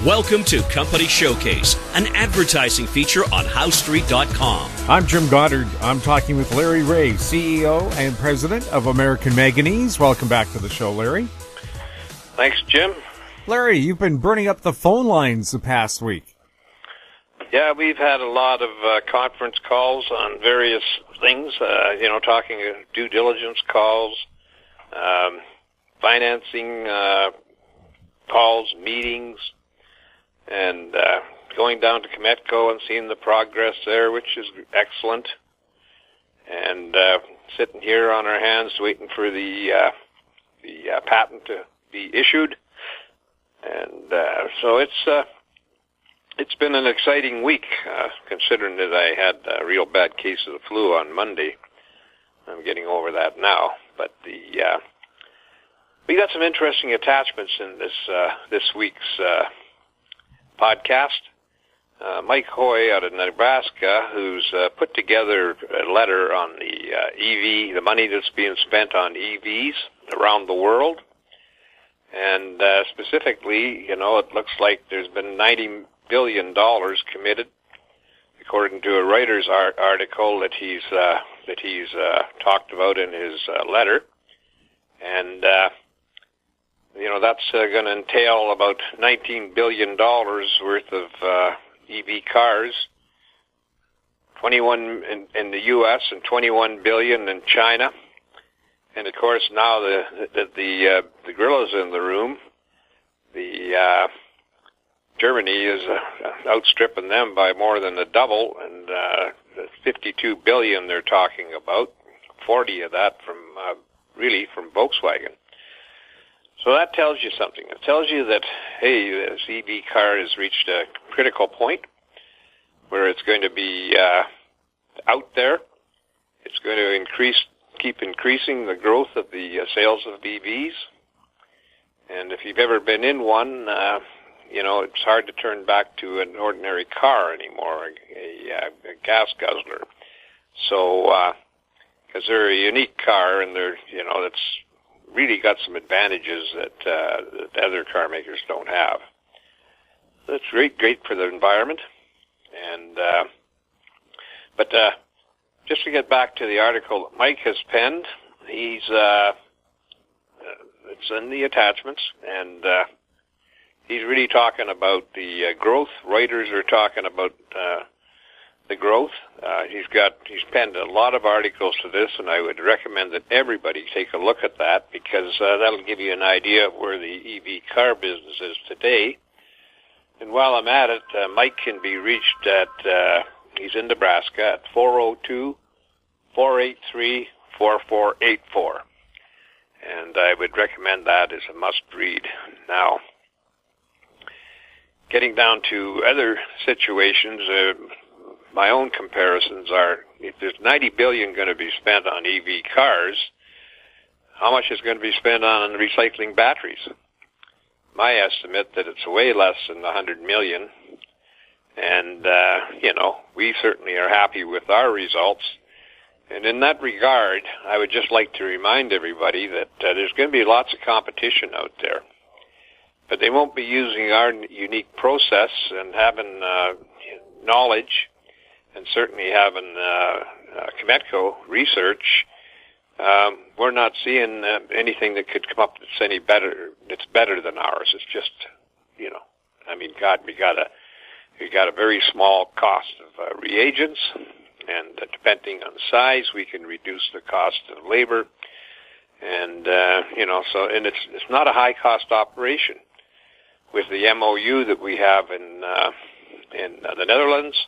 Welcome to Company Showcase, an advertising feature on HowStreet.com. I'm Jim Goddard. I'm talking with Larry Reaugh, CEO and President of American Manganese. Welcome back to the show, Larry. Thanks, Jim. Larry, you've been burning up the phone lines the past week. Yeah, we've had a lot of conference calls on various things, talking due diligence calls, financing calls, meetings, and going down to Cometco and seeing the progress there, which is excellent. And sitting here on our hands waiting for the patent to be issued. And so it's been an exciting week, considering that I had a real bad case of the flu on Monday. I'm getting over that now. But we got some interesting attachments in this week's podcast. Mike Hoy out of Nebraska, who's put together a letter on the EV, the money that's being spent on EVs around the world. And specifically, it looks like there's been $90 billion committed, according to a Reuters article that he's talked about in his letter. And that's going to entail about $19 billion worth of EV cars, 21 in the U.S. and 21 billion in China. And of course, now the gorilla's in the room. Germany is outstripping them by more than a double, and 52 billion they're talking about. 40 of that from Volkswagen. So that tells you something. It tells you that, hey, this EV car has reached a critical point where it's going to be out there. It's going to keep increasing the growth of the sales of EVs. And if you've ever been in one, it's hard to turn back to an ordinary car anymore, a gas guzzler. So, because they're a unique car, and that's really got some advantages that other car makers don't have. That's great for the environment. And but just to get back to the article that Mike has penned, it's in the attachments, and he's really talking about the growth. Reuters are talking about the growth. He's penned a lot of articles to this, and I would recommend that everybody take a look at that, because that'll give you an idea of where the EV car business is today. And while I'm at it, Mike can be reached at, he's in Nebraska, at 402-483-4484. And I would recommend that as a must-read. Now, getting down to other situations, my own comparisons are, if there's $90 billion going to be spent on EV cars, how much is going to be spent on recycling batteries? My estimate that it's way less than $100 million. And, we certainly are happy with our results. And in that regard, I would just like to remind everybody that there's going to be lots of competition out there. But they won't be using our unique process and having knowledge, and certainly having Cometco research. We're not seeing anything that could come up that's better than ours. It's just, we got a very small cost of reagents, and depending on the size, we can reduce the cost of labor. And, and it's not a high-cost operation. With the MOU that we have in the Netherlands,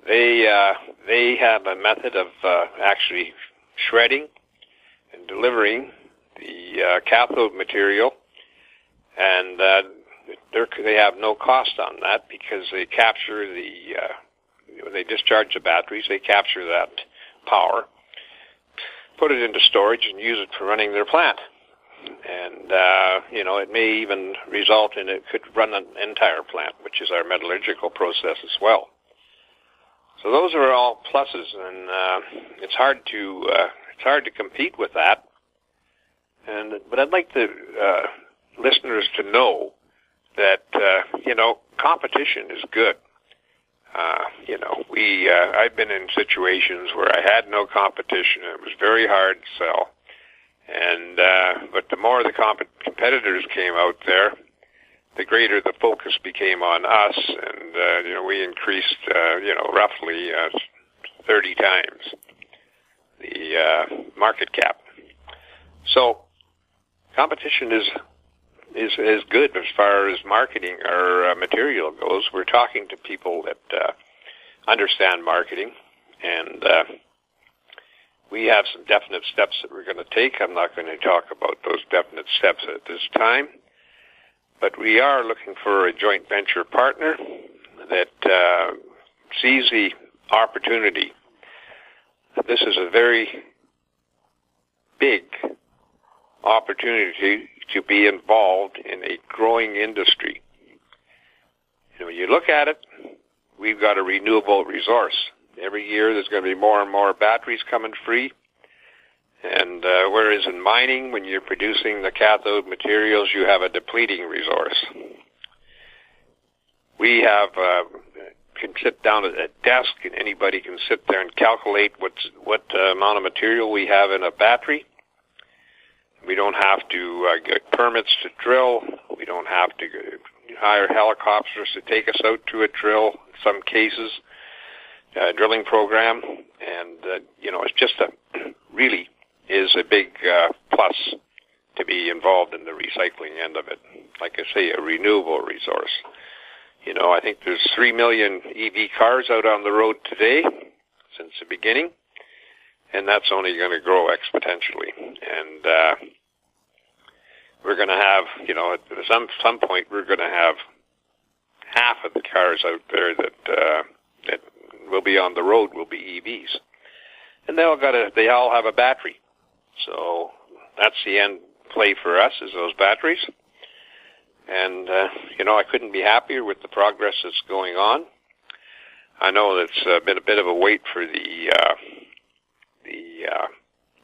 they have a method of actually shredding and delivering the cathode material, and they have no cost on that, because they capture when they discharge the batteries, they capture that power, put it into storage, and use it for running their plant. And, it may even result in it could run an entire plant, which is our metallurgical process as well. So those are all pluses, and it's hard to compete with that. But I'd like the listeners to know that, competition is good. I've been in situations where I had no competition, and it was very hard to sell. But the more the competitors came out there, the greater the focus became on us, and we increased, roughly 30 times the market cap. So competition is good as far as marketing our material goes. We're talking to people that understand marketing, and we have some definite steps that we're going to take. I'm not going to talk about those definite steps at this time, but we are looking for a joint venture partner that sees the opportunity. This is a very big opportunity to be involved in a growing industry. When you look at it, we've got a renewable resource. Every year there's going to be more and more batteries coming free. And whereas in mining, when you're producing the cathode materials, you have a depleting resource. We have can sit down at a desk, and anybody can sit there and calculate what amount of material we have in a battery. We don't have to get permits to drill. We don't have to hire helicopters to take us out to a drill, in some cases, drilling program. And, it's just really is a big plus to be involved in the recycling end of it. Like I say, a renewable resource. I think there's 3 million EV cars out on the road today since the beginning, and that's only going to grow exponentially. And we're going to have, at some point, we're going to have half of the cars out there that will be on the road will be EVs, and they all have a battery. So that's the end play for us, is those batteries. And I couldn't be happier with the progress that's going on. I know that's been a bit of a wait for the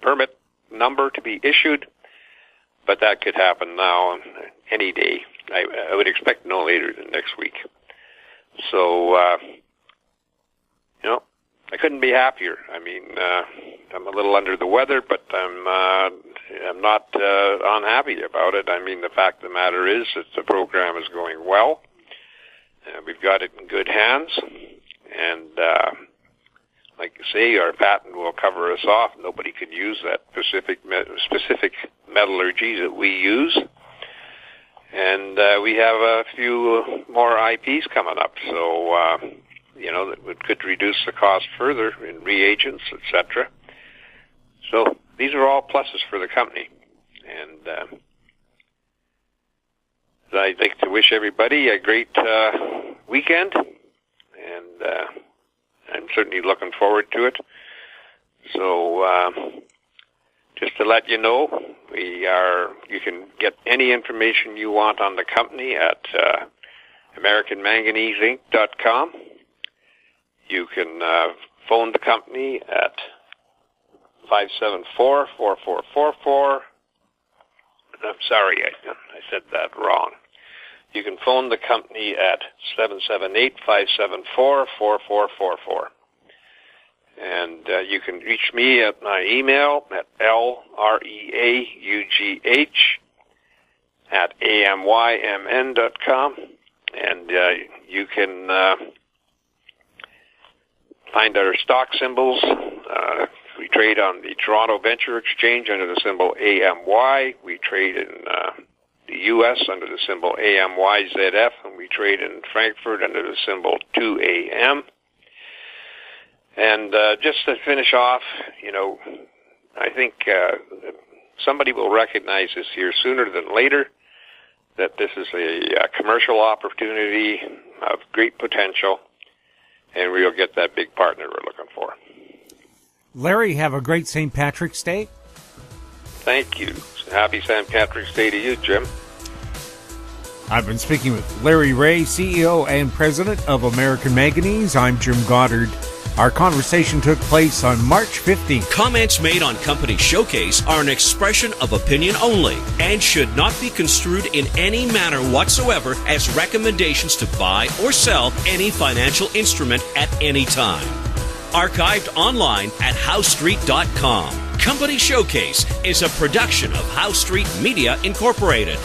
permit number to be issued, but that could happen now, any day. I would expect no later than next week. So, I couldn't be happier. I mean, I'm a little under the weather, but I'm not unhappy about it. I mean, the fact of the matter is that the program is going well. We've got it in good hands, and like you say, our patent will cover us off. Nobody can use that specific metallurgy that we use. And we have a few more IPs coming up, so that could reduce the cost further in reagents, etc. So these are all pluses for the company. And I'd like to wish everybody a great weekend, and I'm certainly looking forward to it. So just to let you know, you can get any information you want on the company at AmericanManganeseInc.com. You can phone the company at 574-4444. I'm sorry, I said that wrong. You can phone the company at 778-574-4444. And you can reach me at my email at LREAUGH@AMYMN.com. And you can find our stock symbols. We trade on the Toronto Venture Exchange under the symbol AMY. We trade in the U.S. under the symbol AMYZF, and we trade in Frankfurt under the symbol 2AM. And just to finish off, I think somebody will recognize this here sooner than later, that this is a commercial opportunity of great potential, and we'll get that big partner we're looking for. Larry, have a great St. Patrick's Day. Thank you. Happy St. Patrick's Day to you, Jim. I've been speaking with Larry Reaugh, CEO and President of American Manganese. I'm Jim Goddard. Our conversation took place on March 15th. Comments made on Company Showcase are an expression of opinion only and should not be construed in any manner whatsoever as recommendations to buy or sell any financial instrument at any time. Archived online at howstreet.com. Company Showcase is a production of Howe Street Media Incorporated.